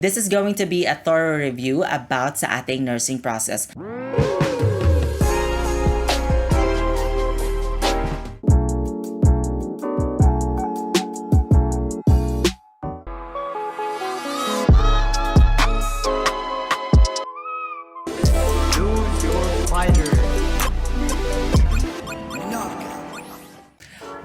This is going to be a thorough review about sa ating nursing process.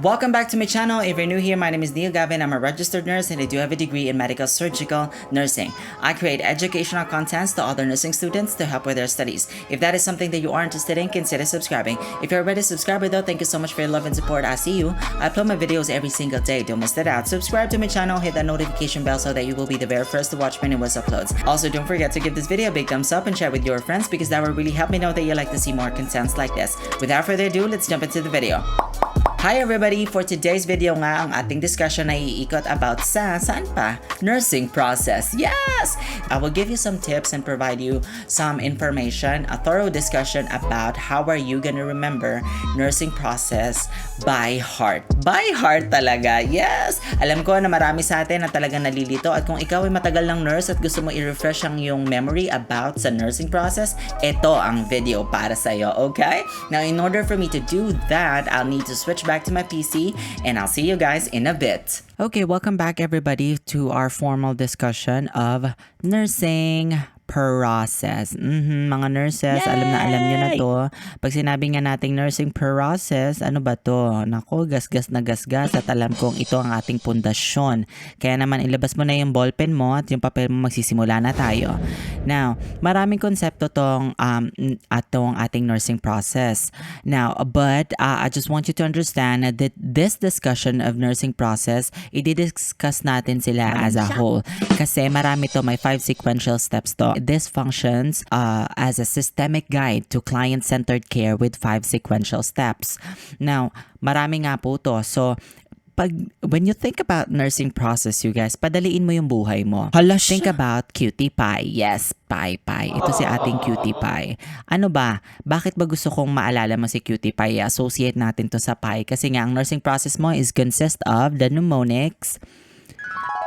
Welcome back to my channel. If you're new here, my name is Neil Gavin. I'm a registered nurse and I do have a degree in medical surgical nursing. I create educational contents to other nursing students to help with their studies. If that is something that you are interested in, consider subscribing. If you're already a subscriber though, thank you so much for your love and support. I see you. I upload my videos every single day. Don't miss that out. Subscribe to my channel, hit that notification bell so that you will be the very first to watch my newest uploads. Also, don't forget to give this video a big thumbs up and share with your friends because that will really help me know that you like to see more contents like this. Without further ado, let's jump into the video. Hi everybody! For today's video nga, ang ating discussion ay iikot about saan pa? Nursing process. Yes! I will give you some tips and provide you some information, a thorough discussion about how are you gonna remember nursing process by heart. By heart talaga, yes! Alam ko na marami sa atin na talagang nalilito at kung ikaw ay matagal ng nurse at gusto mo i-refresh ang iyong memory about sa nursing process, ito ang video para sa'yo, okay? Now, in order for me to do that, I'll need to switch back to my PC and I'll see you guys in a bit. Okay, welcome back everybody to our formal discussion of nursing process. Mga nurses, Yay! alam nyo na to. Pag sinabi nga nating nursing process, ano ba to? Nako, gasgas na gasgas at alam kong ito ang ating pundasyon. Kaya naman ilabas mo na yung ballpen mo at yung papel mo, magsisimula na tayo. Now, maraming konsepto tong ating nursing process. Now, but I just want you to understand that this discussion of nursing process, i-discuss natin sila as a whole. Kasi marami to, may 5 sequential steps to. This functions as a systemic guide to client-centered care with 5 sequential steps. Now, marami nga po to. So, when you think about nursing process, you guys, padaliin mo yung buhay mo. Think about Cutie Pie. Yes, Pie. Ito si ating Cutie Pie. Ano ba? Bakit ba gusto kong maalala mo si Cutie Pie? Associate natin to sa pie. Kasi nga, ang nursing process mo is consist of the mnemonics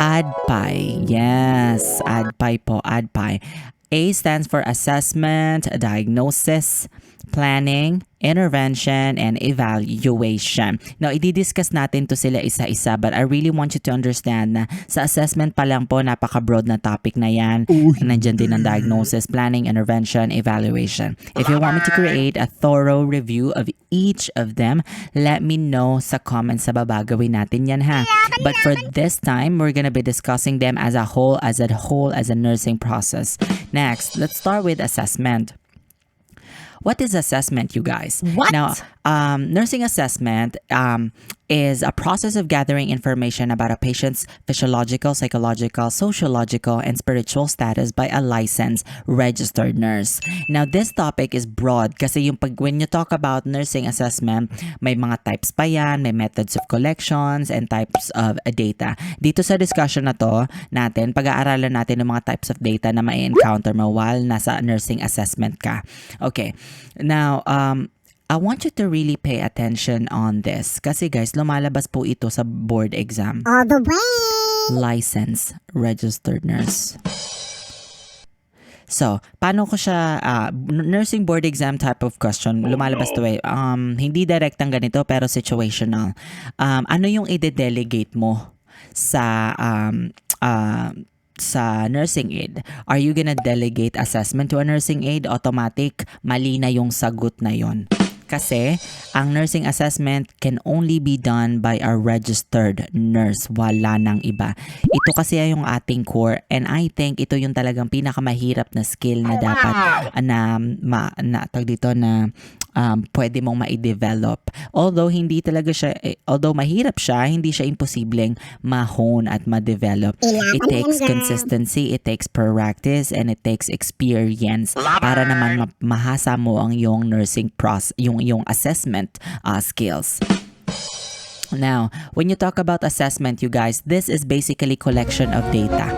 ADPIE. Yes, ADPIE po, ADPIE. A stands for assessment, diagnosis, planning, intervention, and evaluation. Now, i-discuss natin to sila isa-isa but I really want you to understand na sa assessment pa lang po, napaka-broad na topic na yan. Nandiyan din ang diagnosis, planning, intervention, evaluation. If you want me to create a thorough review of each of them, let me know sa comments sa baba. Gawin natin yan ha. But for this time, we're gonna be discussing them as a whole as a nursing process. Next, let's start with assessment. What is assessment, you guys? What? Now, nursing assessment is a process of gathering information about a patient's physiological, psychological, sociological, and spiritual status by a licensed registered nurse. Now, this topic is broad kasi when you talk about nursing assessment, may mga types pa yan, may methods of collections, and types of data. Dito sa discussion na to natin, pag-aaralan natin ng mga types of data na may encounter mo while nasa nursing assessment ka. Okay. Now, I want you to really pay attention on this kasi guys, lumalabas po ito sa board exam. All the way! Licensed registered nurse. So, paano ko siya, nursing board exam type of question, lumalabas to eh. Hindi direktang ganito pero situational. Ano yung i-delegate mo sa nursing aid? Are you gonna delegate assessment to a nursing aid? Automatic, mali na yung sagot na yon. Kasi, ang nursing assessment can only be done by a registered nurse. Wala nang iba. Ito kasi yung ating core and I think ito yung talagang pinakamahirap na skill na dapat pwede mong ma-develop. Although mahirap siya, hindi siya imposibleng ma-hone at ma-develop. It takes consistency, it takes practice, and it takes experience para naman mahasa mo ang yung nursing process, yung assessment skills. Now, when you talk about assessment, you guys, this is basically collection of data.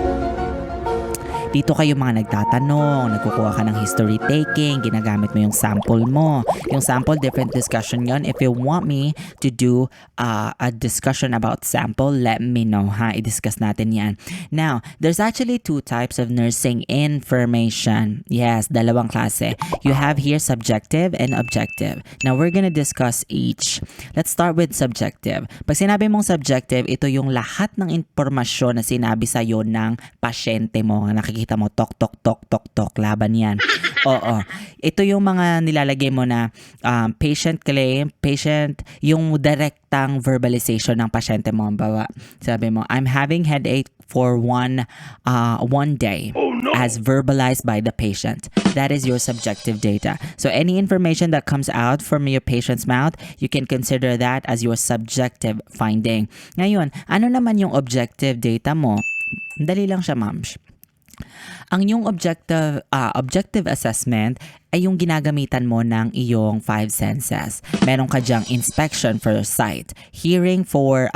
Dito kayo mga nagtatanong, nagkukuha ka ng history taking, ginagamit mo yung sample mo. Yung sample, different discussion yon. If you want me to do a discussion about sample, let me know ha. I-discuss natin yan. Now, there's actually two types of nursing information. Yes, dalawang klase. You have here subjective and objective. Now, we're gonna discuss each. Let's start with subjective. Pag sinabi mong subjective, ito yung lahat ng impormasyon na sinabi sa'yo ng pasyente mo. Nakikita mo, tok, tok, tok, tok, tok, laban yan. Oo. Ito yung mga nilalagay mo na patient claim, yung direktang verbalization ng pasyente mo. Bawa, sabi mo, I'm having headache for one day. Oh, no. As verbalized by the patient. That is your subjective data. So any information that comes out from your patient's mouth, you can consider that as your subjective finding. Ngayon, ano naman yung objective data mo? Dali lang siya, ma'am. Ang yung objective assessment ay yung ginagamitan mo ng iyong five senses. Meron ka diyang inspection for sight, hearing for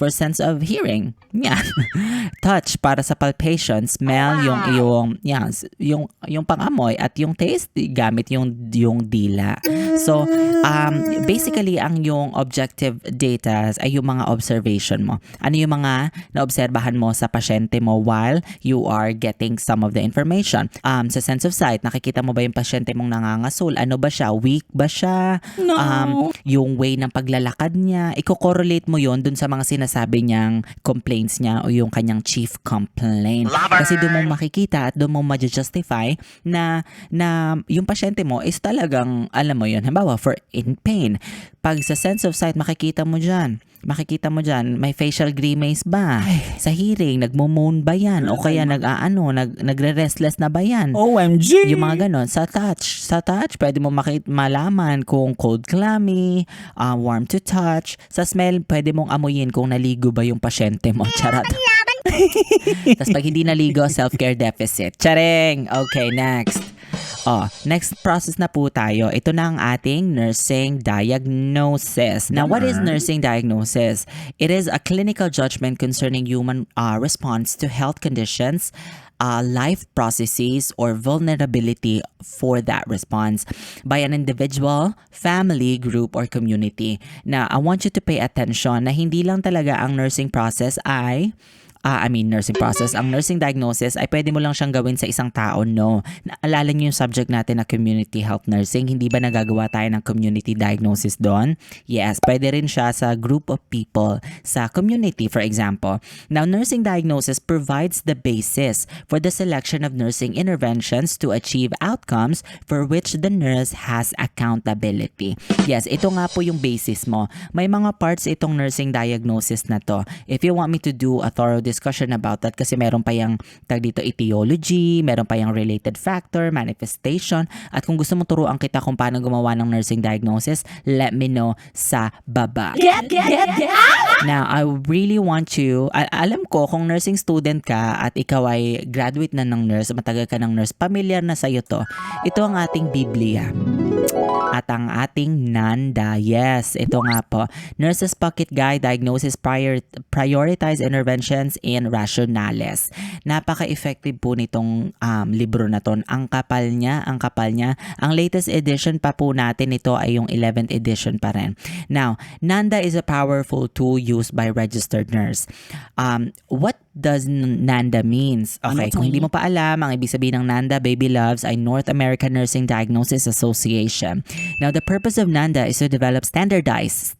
sense of hearing. Yan. Touch para sa palpation, smell yung pangamoy at yung taste gamit yung dila. So, basically ang yung objective data ay yung mga observation mo. Ano yung mga naobserbahan mo sa pasyente mo while you are getting some of the information. Sa sense of sight, nakikita mo ba yung pasyente mong nangangasul? Ano ba siya? Weak ba siya? No. Yung way ng paglalakad niya, i-correlate mo yon dun sa mga sinasabi niyang complaints niya o yung kanyang chief complaint. Kasi doon mo makikita at doon mo ma-justify na yung pasyente mo is talagang, alam mo yun, halimbawa, for in pain. Pag sa sense of sight, makikita mo dyan, may facial grimace ba? Sa hearing, nagmo-moan ba yan? O kaya nagre-restless na ba yan? OMG! Yung mga ganon. Sa touch, pwede mo malaman kung cold clammy, warm to touch. Sa smell, pwede mong amuyin kung naligo ba yung pasyente mo. Charot. Tapos pag hindi naligo, self-care deficit. Charing! Okay, next. Next process na po tayo. Ito na ang ating nursing diagnosis. Now, what is nursing diagnosis? It is a clinical judgment concerning human response to health conditions, life processes, or vulnerability for that response by an individual, family, group, or community. Now, I want you to pay attention na hindi lang talaga ang nursing process ay ang nursing diagnosis ay pwede mo lang siyang gawin sa isang tao, no. Naalala niyo yung subject natin na community health nursing, hindi ba nagagawa tayo ng community diagnosis doon? Yes, pwede rin siya sa group of people, sa community, for example. Now, nursing diagnosis provides the basis for the selection of nursing interventions to achieve outcomes for which the nurse has accountability. Yes, ito nga po yung basis mo. May mga parts itong nursing diagnosis na to. If you want me to do a thorough discussion about that, kasi meron pa yung etiology, meron pa yung related factor, manifestation, at kung gusto mo turuan kita kung paano gumawa ng nursing diagnosis, let me know sa baba. Get Now, I really want you, alam ko kung nursing student ka at ikaw ay graduate na ng nurse, matagal ka ng nurse, familiar na sa'yo to. Ito ang ating Biblia. At ang ating Nanda, yes, ito nga po. Nurse's Pocket Guide, Diagnosis, Prioritize Interventions in Rationales. Napaka-effective po nitong libro na to. Ang kapal niya. Ang latest edition pa po natin, ito ay yung 11th edition pa rin. Now, Nanda is a powerful tool used by registered nurse. What does Nanda means? Okay, kung hindi mo pa alam, ang ibig sabihin ng Nanda, baby loves, ay North American Nursing Diagnosis Association. Now, the purpose of Nanda is to develop standardized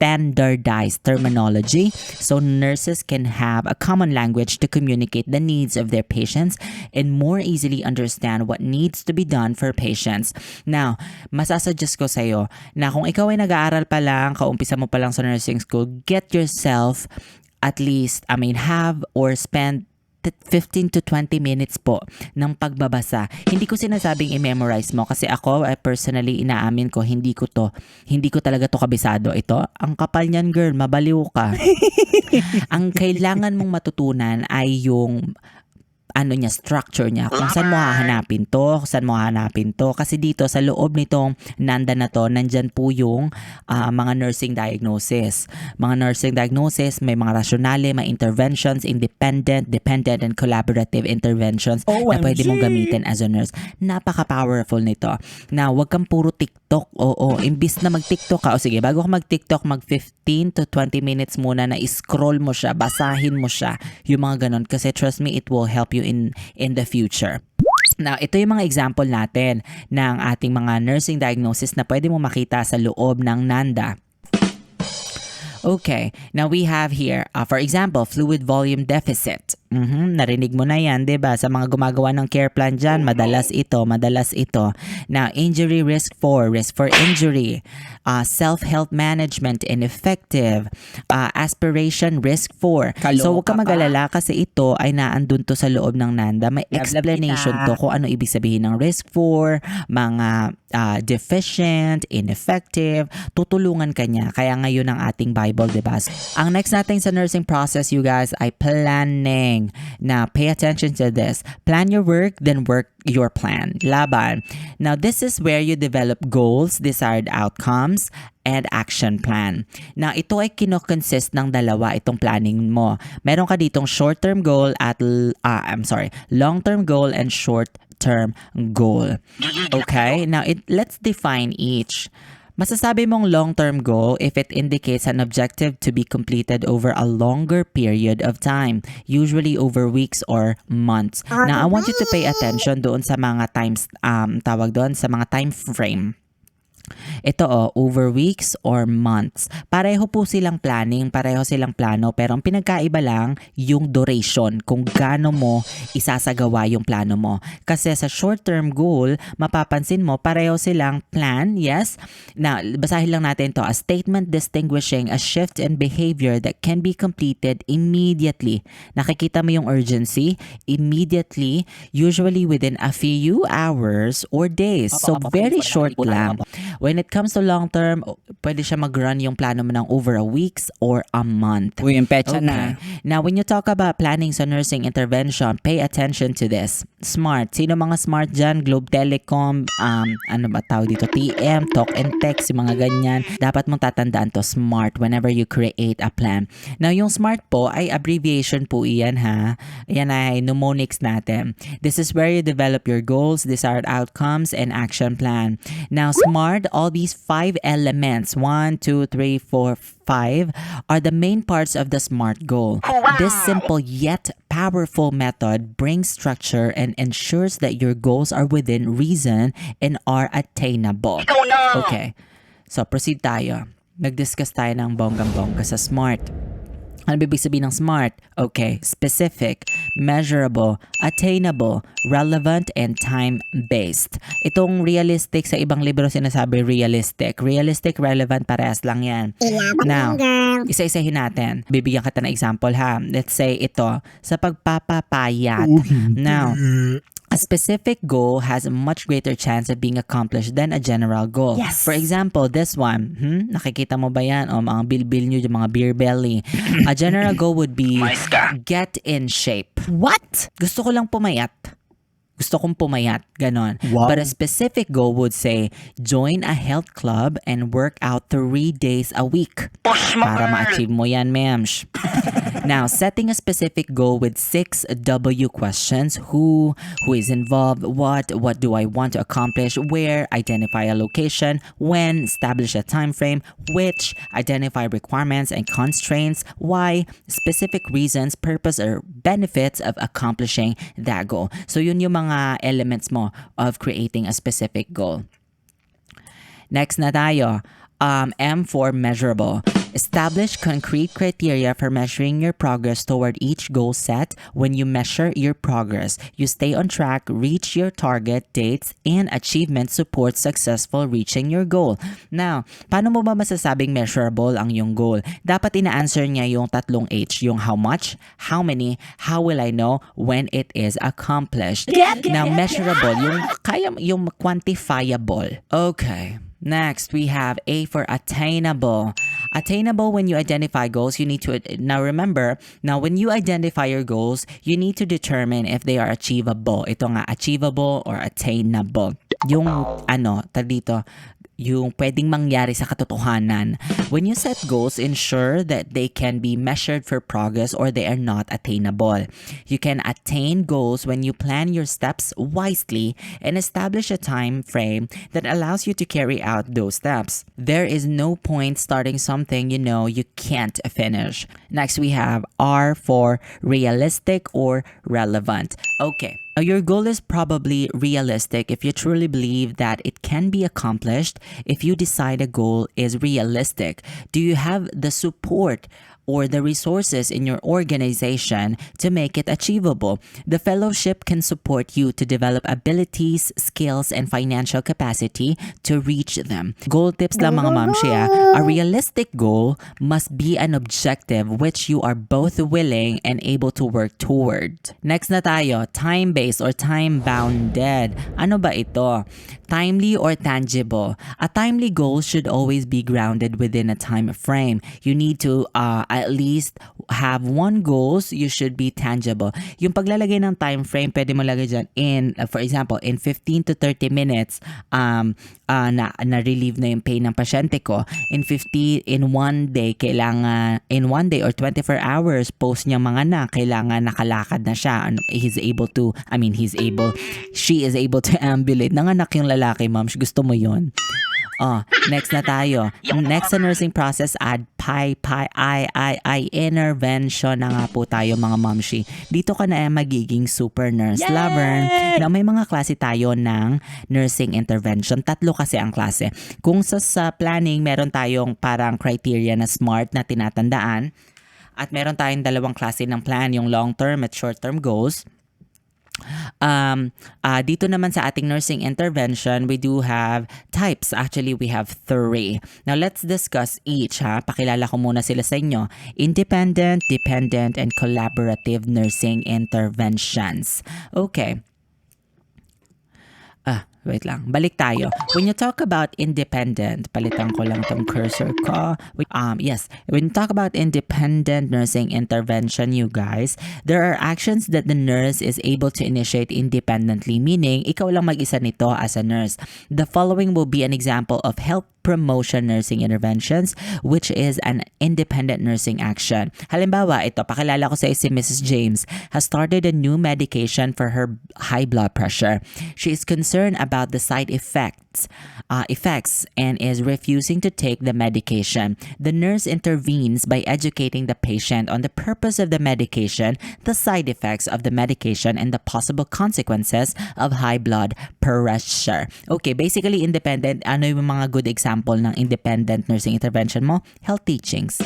terminology so nurses can have a common language to communicate the needs of their patients and more easily understand what needs to be done for patients. Now, masasuggest ko sa'yo na kung ikaw ay nag-aaral pa lang, kaumpisa mo pa lang sa nursing school, get yourself at least, have or spend 15 to 20 minutes po ng pagbabasa. Hindi ko sinasabing i-memorize mo kasi ako personally inaamin ko hindi ko talaga to kabisado. Ito, ang kapal niyan, girl, mabaliw ka. Ang kailangan mong matutunan ay yung ano niya, structure niya, kung saan mo hahanapin to, kasi dito sa loob nitong Nanda na to, nandyan po yung mga nursing diagnosis. Mga nursing diagnosis, may mga rationale, may interventions, independent, dependent, and collaborative interventions na pwede mong gamitin as a nurse. Napaka-powerful nito. Now, wag kang puro TikTok. Oo, imbis na mag-TikTok ka, o sige, bago ka mag-TikTok, mag 15 to 20 minutes muna na scroll mo siya, basahin mo siya, yung mga ganon, kasi trust me, it will help you in the future. Now, ito yung mga example natin ng ating mga nursing diagnosis na pwede mo makita sa loob ng Nanda. Okay, now we have here, for example, fluid volume deficit. Narinig mo na yan, diba? Sa mga gumagawa ng care plan dyan, madalas ito. Now, injury risk for injury, self-health management ineffective, aspiration risk for. So, huwag ka mag-alala kasi ito ay naandun to sa loob ng Nanda. May explanation to kung ano ibig sabihin ng risk for, mga deficient, ineffective, tutulungan ka niya. Kaya ngayon ang ating Bible, diba? Ang next natin sa nursing process, you guys, ay planning. Now, pay attention to this. Plan your work, then work your plan. Laban. Now, this is where you develop goals, desired outcomes, and action plan. Now, ito ay kinoconsist ng dalawa itong planning mo. Meron ka ditong short-term goal at, long-term goal and short-term goal. Okay? Now, let's define each. Masasabi mong long-term goal if it indicates an objective to be completed over a longer period of time, usually over weeks or months. Now, I want you to pay attention doon sa mga sa mga time frame. Ito over weeks or months. Pareho po silang planning, pareho silang plano, pero ang pinagkaiba lang yung duration, kung gaano mo isasagawa yung plano mo. Kasi sa short-term goal, mapapansin mo, pareho silang plan, yes? Now, basahin lang natin to. A statement distinguishing a shift in behavior that can be completed immediately. Nakikita mo yung urgency? Immediately, usually within a few hours or days. So, very short lang. When it comes to long term, pwede siya mag-run yung plano mo ng over a weeks or a month. Uy, yung pecha na. Now, when you talk about planning sa nursing intervention, pay attention to this. SMART. Sino mga SMART dyan? Globe Telecom, ano ba tawag dito? TM, Talk and Text, yung mga ganyan. Dapat mong tatandaan to, SMART, whenever you create a plan. Now, yung SMART po ay abbreviation po iyan, ha? Yan ay mnemonics natin. This is where you develop your goals, desired outcomes, and action plan. Now, SMART, all these 5 elements, 1, 2, 3, 4, 5, are the main parts of the SMART goal. Wow. This simple yet powerful method brings structure and ensures that your goals are within reason and are attainable. Okay, so proceed tayo. Nag-discuss tayo ng bonggang-bongga sa SMART. Ano ibig sabihin ng SMART? Okay, specific, measurable, attainable, relevant, and time-based. Itong realistic, sa ibang libro sinasabi realistic. Realistic, relevant, parehas lang yan. Now, isa-isahin natin. Bibigyan kita ng example, ha. Let's say ito, sa pagpapapayat. Now, a specific goal has a much greater chance of being accomplished than a general goal. Yes. For example, this one, nakikita mo ba yan? O mga bilbil nyo, yung mga beer belly. A general goal would be get in shape. What? Gusto ko lang pumayat. Gusto kong pumayat. Ganon. Wow. But a specific goal would say, join a health club and work out 3 days a week. Para ma-achieve mo yan, mems. Now, setting a specific goal with 6 W questions. Who is involved, what do I want to accomplish, where, identify a location, when, establish a time frame, which, identify requirements and constraints, why, specific reasons, purpose, or benefits of accomplishing that goal. So, yun yung mga elements mo of creating a specific goal. Next na tayo. M for measurable. Establish concrete criteria for measuring your progress toward each goal set. When you measure your progress, you stay on track, reach your target dates, and achievement support successful reaching your goal. Now, paano mo ba masasabing measurable ang yung goal? Dapat ina-answer niya yung tatlong H, yung how much, how many, how will I know, when it is accomplished. Now, measurable, yung quantifiable. Okay. Next, we have A for attainable. Attainable, when you identify goals, you need to, now remember, when you identify your goals, you need to determine if they are achievable. Ito nga, achievable or attainable. Yung dito, yung pwedeng mangyari sa katotohanan. When you set goals, ensure that they can be measured for progress or they are not attainable. You can attain goals when you plan your steps wisely and establish a time frame that allows you to carry out those steps. There is no point starting something you know you can't finish. Next, we have R for realistic or relevant. Okay. Now, your goal is probably realistic if you truly believe that it can be accomplished. If you decide a goal is realistic, do you have the support or the resources in your organization to make it achievable? The fellowship can support you to develop abilities, skills, and financial capacity to reach them. Goal tips lang mga mamshi. A realistic goal must be an objective which you are both willing and able to work toward. Next na tayo, time-based or time-bounded. Ano ba ito? Timely or tangible. A timely goal should always be grounded within a time frame. You need to at least have one goals, you should be tangible. Yung paglalagay ng time frame, pwede mo lagay dyan in, for example, in 15 to 30 minutes, na-relieve na yung pain ng pasyente ko. In 1 day, kailangan, in 1 day or 24 hours, post niya mga kailangan nakalakad na siya. She is able to ambulate. Nanganak yung lalaki, ma'am. Gusto mo yun? Next na tayo. Next sa nursing process, ADPIE intervention na nga po tayo mga mamshi. Dito ka na magiging super nurse lover. Na may mga klase tayo ng nursing intervention. 3 kasi ang klase. Kung sa planning, meron tayong parang criteria na SMART na tinatandaan. At meron tayong 2 klase ng plan, yung long-term at short-term goals. Dito naman sa ating nursing intervention, we do have types. Actually, we have 3. Now, let's discuss each. Pakilala ko muna sila sa inyo. Independent, dependent, and collaborative nursing interventions. Okay. Wait lang. Balik tayo. When you talk about independent, palitan ko lang tong cursor ko. Yes. When you talk about independent nursing intervention, you guys, there are actions that the nurse is able to initiate independently, meaning ikaw lang mag-isa nito as a nurse. The following will be an example of health promotion nursing interventions, which is an independent nursing action. Halimbawa, ito, pakilala ko sa si Mrs. James has started a new medication for her high blood pressure. She is concerned about the side effects and is refusing to take the medication. The nurse intervenes by educating the patient on the purpose of the medication, the side effects of the medication, and the possible consequences of high blood pressure. Okay, basically independent. Ano yung mga good example ng independent nursing intervention mo? Health teachings.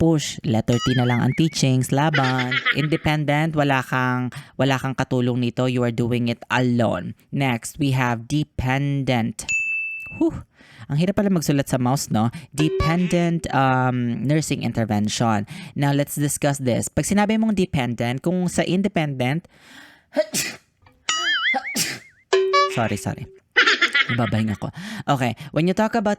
Push, letter T na lang ang teachings, laban. Independent, wala kang katulong nito, you are doing it alone. Next, we have dependent. Ang hirap pala magsulat sa mouse, no? Dependent nursing intervention. Now, let's discuss this. Pag sinabi mong dependent, kung sa independent, sorry. Babahinga ko. Okay, when you talk about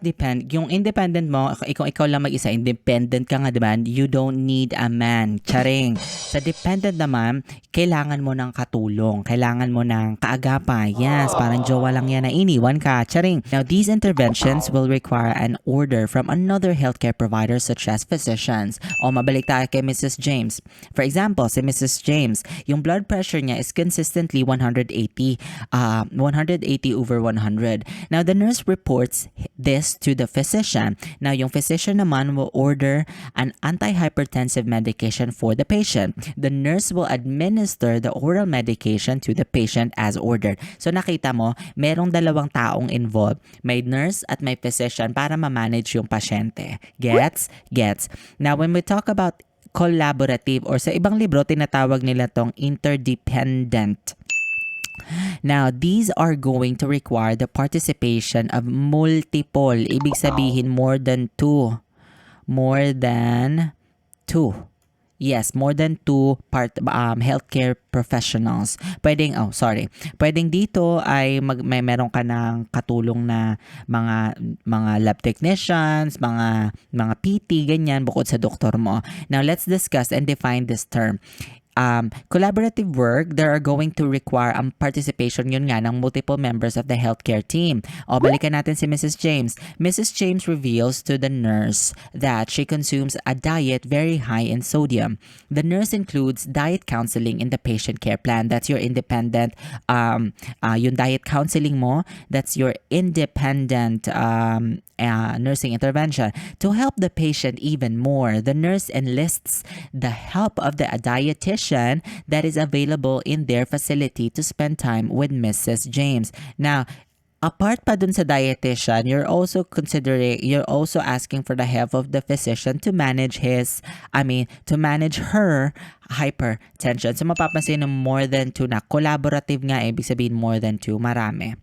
yung independent mo, ikaw lang mag-isa, independent ka nga, diba? You don't need a man. Charing. Sa dependent naman, kailangan mo ng katulong. Kailangan mo ng kaagapan. Yes, parang jowa lang yan na iniwan ka. Charing. Now, these interventions will require an order from another healthcare provider such as physicians. Mabalik tayo kay Mrs. James. For example, si Mrs. James, yung blood pressure niya is consistently 180 over 100. Now, the nurse reports this to the physician. Now, yung physician naman will order an antihypertensive medication for the patient. The nurse will administer the oral medication to the patient as ordered. So, nakita mo, merong 2 taong involved. May nurse at may physician para ma-manage yung pasyente. Gets? Now, when we talk about collaborative or sa ibang libro, tinatawag nila tong interdependent. Now, these are going to require the participation of multiple. Ibig sabihin, more than two. Yes, more than 2 healthcare professionals. Pwedeng dito ay meron ka ng katulong na mga lab technicians, mga PT, ganyan, bukod sa doktor mo. Now, let's discuss and define this term. Collaborative work, there are going to require ang participation yun nga ng multiple members of the healthcare team. O, balikan natin si Mrs. James. Mrs. James reveals to the nurse that she consumes a diet very high in sodium. The nurse includes diet counseling in the patient care plan. That's your independent, yung diet counseling mo, that's your independent nursing intervention. To help the patient even more, the nurse enlists the help of the dietitian that is available in their facility to spend time with Mrs. James. Now, apart pa dun sa dietitian, you're also asking for the help of the physician to manage her hypertension. So mapapansin ng more than 2 na collaborative nga, ibig sabihin more than 2, marami.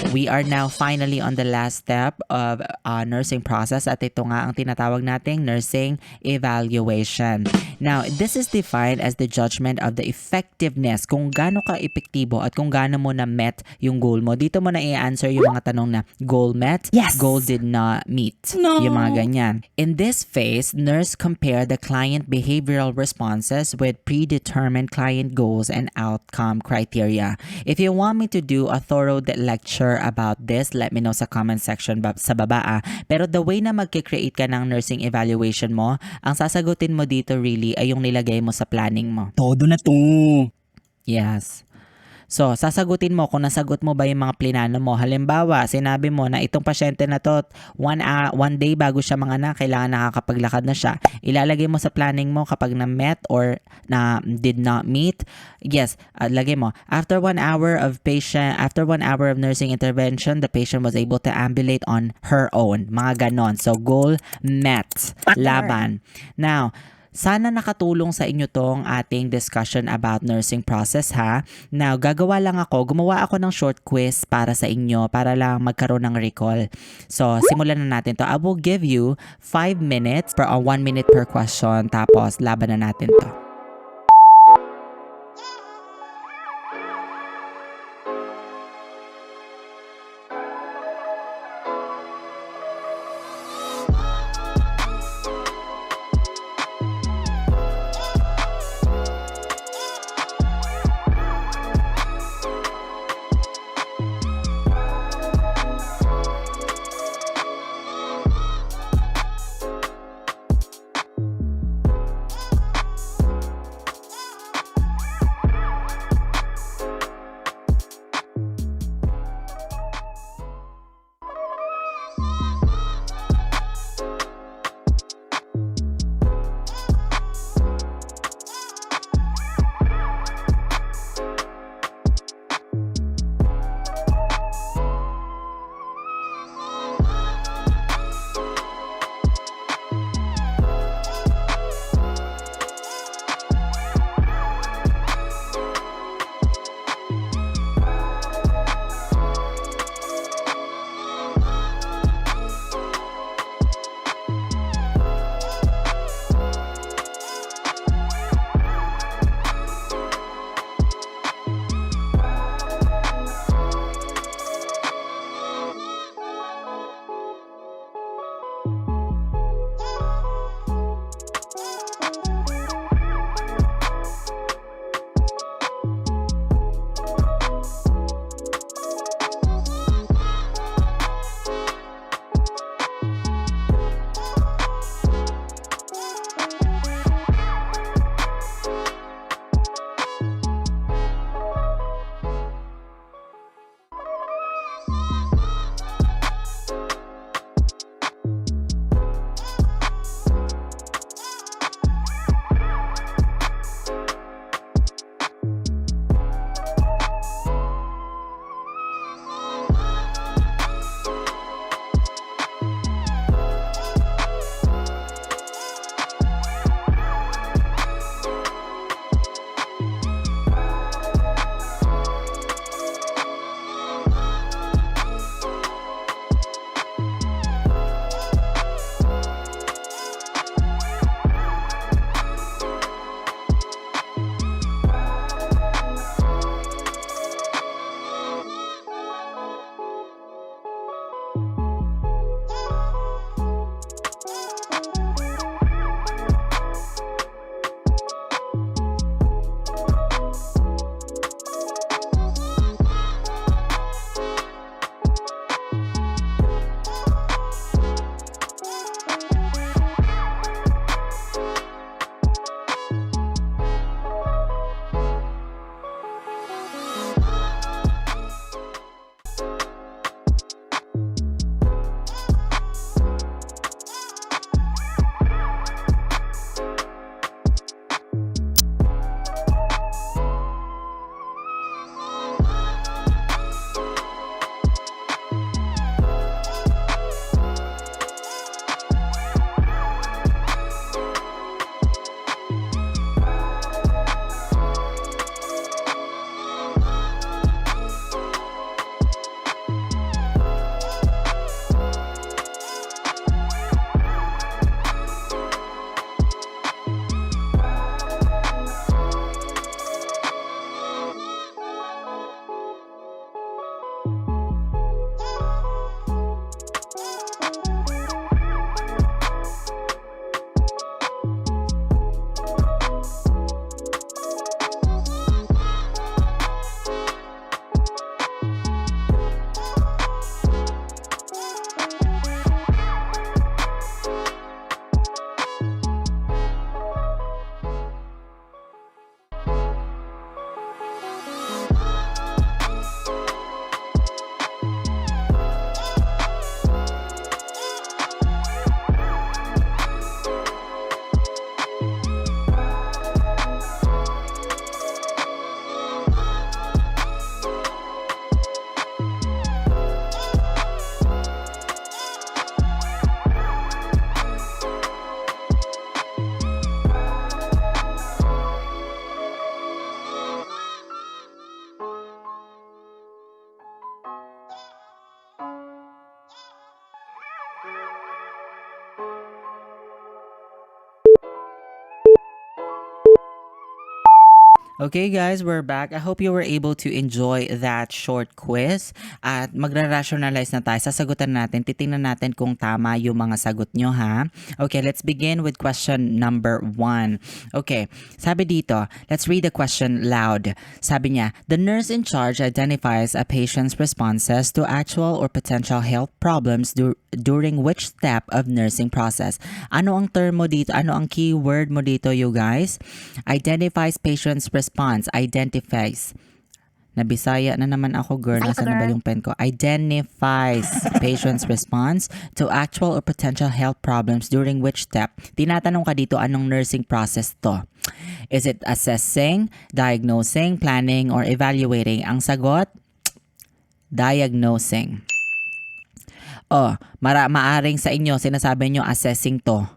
We are now finally on the last step of nursing process at ito nga ang tinatawag nating nursing evaluation. Now, this is defined as the judgment of the effectiveness, kung gaano ka epektibo at kung gaano mo na met yung goal mo. Dito mo na i-answer yung mga tanong na goal met, Yes! goal did not meet. No! Yung mga ganyan. In this phase, nurse compare the client behavioral responses with predetermined client goals and outcome criteria. If you want me to do a thorough lecture about this, let me know sa comment section sa baba. Pero the way na magkikreate ka ng nursing evaluation mo, ang sasagutin mo dito really ay yung nilagay mo sa planning mo. Todo na to. Yes. So, sasagutin mo kung nasagot mo ba yung mga plinano mo. Halimbawa, sinabi mo na itong pasyente na to, one day bago siya manganak, kailangan nakakapaglakad na siya. Ilalagay mo sa planning mo kapag na-met or na did not meet. Yes, lagay mo. After 1 hour of nursing intervention, the patient was able to ambulate on her own. Mga ganon. So, goal met. Laban. Now, sana nakatulong sa inyo tong ating discussion about nursing process ha. Now, gumawa ako ng short quiz para sa inyo para lang magkaroon ng recall. So, simulan na natin to. I will give you 5 minutes per 1 minute per question tapos laban na natin to. Okay guys, we're back. I hope you were able to enjoy that short quiz. At magra-rationalize na tayo. Sasagutan natin, titingnan natin kung tama yung mga sagot nyo ha. Okay, let's begin with question number 1. Okay, sabi dito, let's read the question loud. Sabi niya, the nurse in charge identifies a patient's responses to actual or potential health problems during which step of nursing process. Ano ang term mo dito? Ano ang keyword mo dito, you guys? Identifies patient's response. Identifies. Nabisaya na naman ako, girl. Nasaan na ba yung pen ko? Identifies patient's response to actual or potential health problems during which step. Tinatanong ka dito, anong nursing process to? Is it assessing, diagnosing, planning, or evaluating? Ang sagot, diagnosing. Maaring sa inyo, sinasabi nyo assessing to.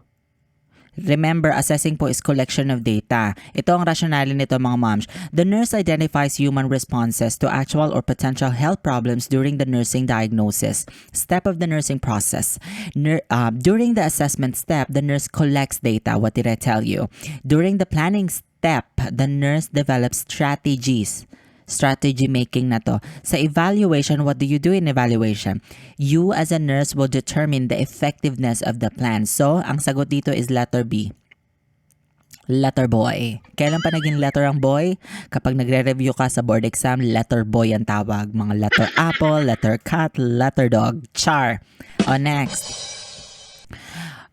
Remember, assessing po is collection of data. Ito ang rationale nito mga moms. The nurse identifies human responses to actual or potential health problems during the nursing diagnosis step of the nursing process. During the assessment step, the nurse collects data. What did I tell you? During the planning step, the nurse develops strategies. Strategy making na to. Sa evaluation, what do you do in evaluation? You as a nurse will determine the effectiveness of the plan. So, ang sagot dito is letter B. Letter boy. Kailan pa naging letter ang boy? Kapag nagre-review ka sa board exam, letter boy ang tawag. Mga letter apple, letter cat, letter dog. Char. Next.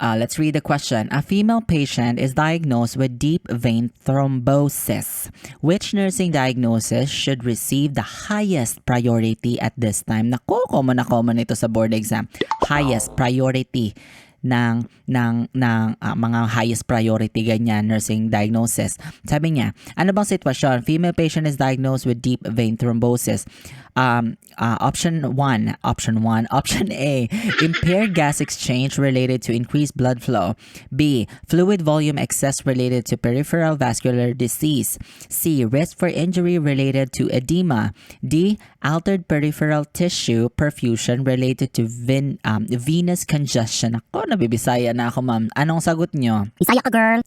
Let's read the question. A female patient is diagnosed with deep vein thrombosis. Which nursing diagnosis should receive the highest priority at this time? Naku, common ito sa board exam. Highest priority ng mga highest priority ganyan nursing diagnosis. Sabi niya, ano bang sitwasyon? Female patient is diagnosed with deep vein thrombosis. Option A, impaired gas exchange related to increased blood flow. B, fluid volume excess related to peripheral vascular disease. C, risk for injury related to edema. D, altered peripheral tissue perfusion related to venous congestion. Ako, nabibisaya na ako, ma'am. Anong sagot nyo? Bisaya ka, girl.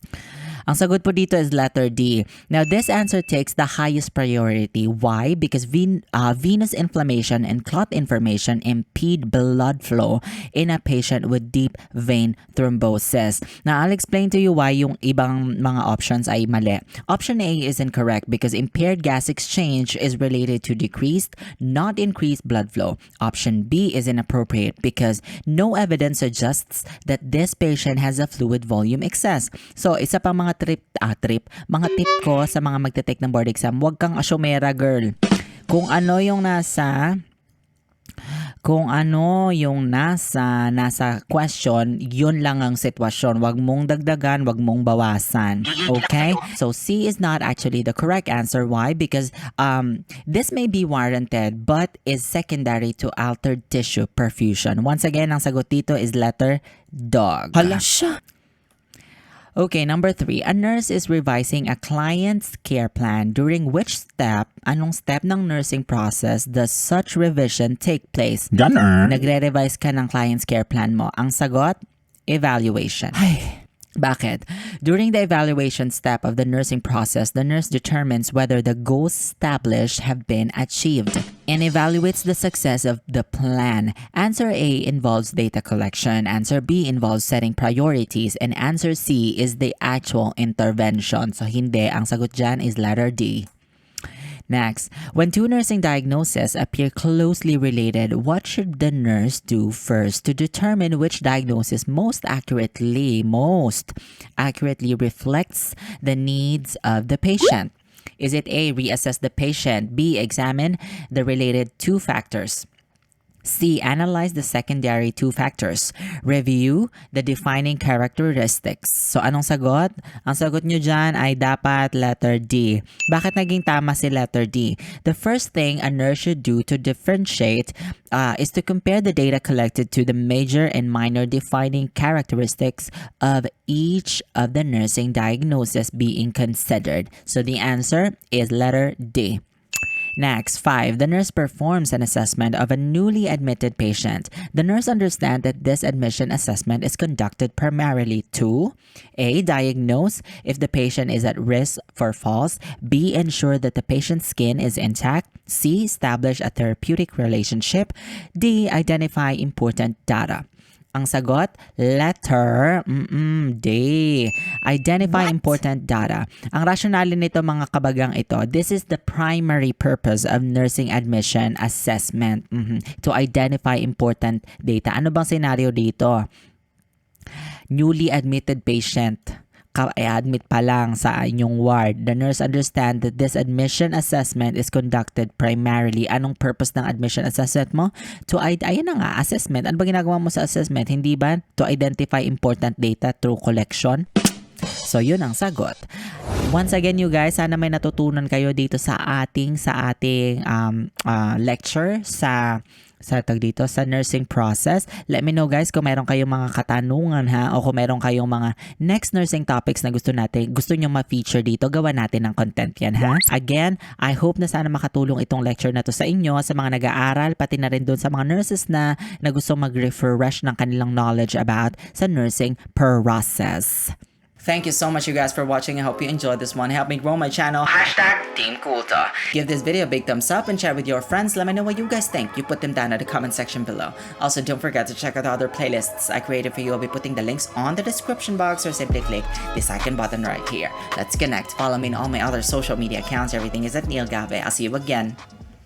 Ang sagot po dito is letter D. Now, this answer takes the highest priority. Why? Because venous inflammation and clot information impede blood flow in a patient with deep vein thrombosis. Now, I'll explain to you why yung ibang mga options ay mali. Option A is incorrect because impaired gas exchange is related to decreased, not increased blood flow. Option B is inappropriate because no evidence suggests that this patient has a fluid volume excess. So, isa pang mga mga tip ko sa mga magte-take ng board exam, huwag kang asyomera, girl. Kung ano yung nasa question, yun lang ang sitwasyon. Huwag mong dagdagan, huwag mong bawasan. Okay? So C is not actually the correct answer. Why? Because this may be warranted but is secondary to altered tissue perfusion. Once again, ang sagot dito is letter dog. Hala siya. Okay, number 3. A nurse is revising a client's care plan. During which step, anong step ng nursing process does such revision take place? Gunner. Nagre-revise ka ng client's care plan mo. Ang sagot, evaluation. Ay. Bakit? During the evaluation step of the nursing process, the nurse determines whether the goals established have been achieved and evaluates the success of the plan. Answer A involves data collection, answer B involves setting priorities, and answer C is the actual intervention. So hindi, ang sagot dyan is letter D. Next, when two nursing diagnoses appear closely related, what should the nurse do first to determine which diagnosis most accurately reflects the needs of the patient? Is it A, reassess the patient, B, examine the related two factors, C, analyze the secondary two factors, review the defining characteristics? So, anong sagot? Ang sagot nyo dyan ay dapat letter D. Bakit naging tama si letter D? The first thing a nurse should do to differentiate is to compare the data collected to the major and minor defining characteristics of each of the nursing diagnoses being considered. So, the answer is letter D. Next, 5. The nurse performs an assessment of a newly admitted patient. The nurse understands that this admission assessment is conducted primarily to A. Diagnose if the patient is at risk for falls. B. Ensure that the patient's skin is intact. C. Establish a therapeutic relationship. D. Identify important data. Ang sagot, letter D. Identify important data. Ang rationale nito mga kabagang ito, this is the primary purpose of nursing admission assessment. To identify important data. Ano bang senaryo dito? Newly admitted patient. Admit pa lang sa inyong ward. The nurse understand that this admission assessment is conducted primarily. Anong purpose ng admission assessment mo? Ayan na nga, assessment. Ano ba ginagawa mo sa assessment? Hindi ba? To identify important data through collection? So, yun ang sagot. Once again, you guys, sana may natutunan kayo dito sa ating lecture sa nursing process. Let me know guys kung meron kayong mga katanungan o kung meron kayong mga next nursing topics na gusto nyo ma-feature dito, gawa natin ng content yan ha. Again, I hope na sana makatulong itong lecture na to sa inyo, sa mga nag-aaral, pati na rin doon sa mga nurses na gusto mag-refresh ng kanilang knowledge about sa nursing process. Thank you so much you guys for watching. I hope you enjoyed this one. Help me grow my channel. #TeamCoolto. Give this video a big thumbs up and share with your friends. Let me know what you guys think. You put them down in the comment section below. Also, don't forget to check out the other playlists I created for you. I'll be putting the links on the description box or simply click the second button right here. Let's connect. Follow me on all my other social media accounts. Everything is at Neil Gave. I'll see you again.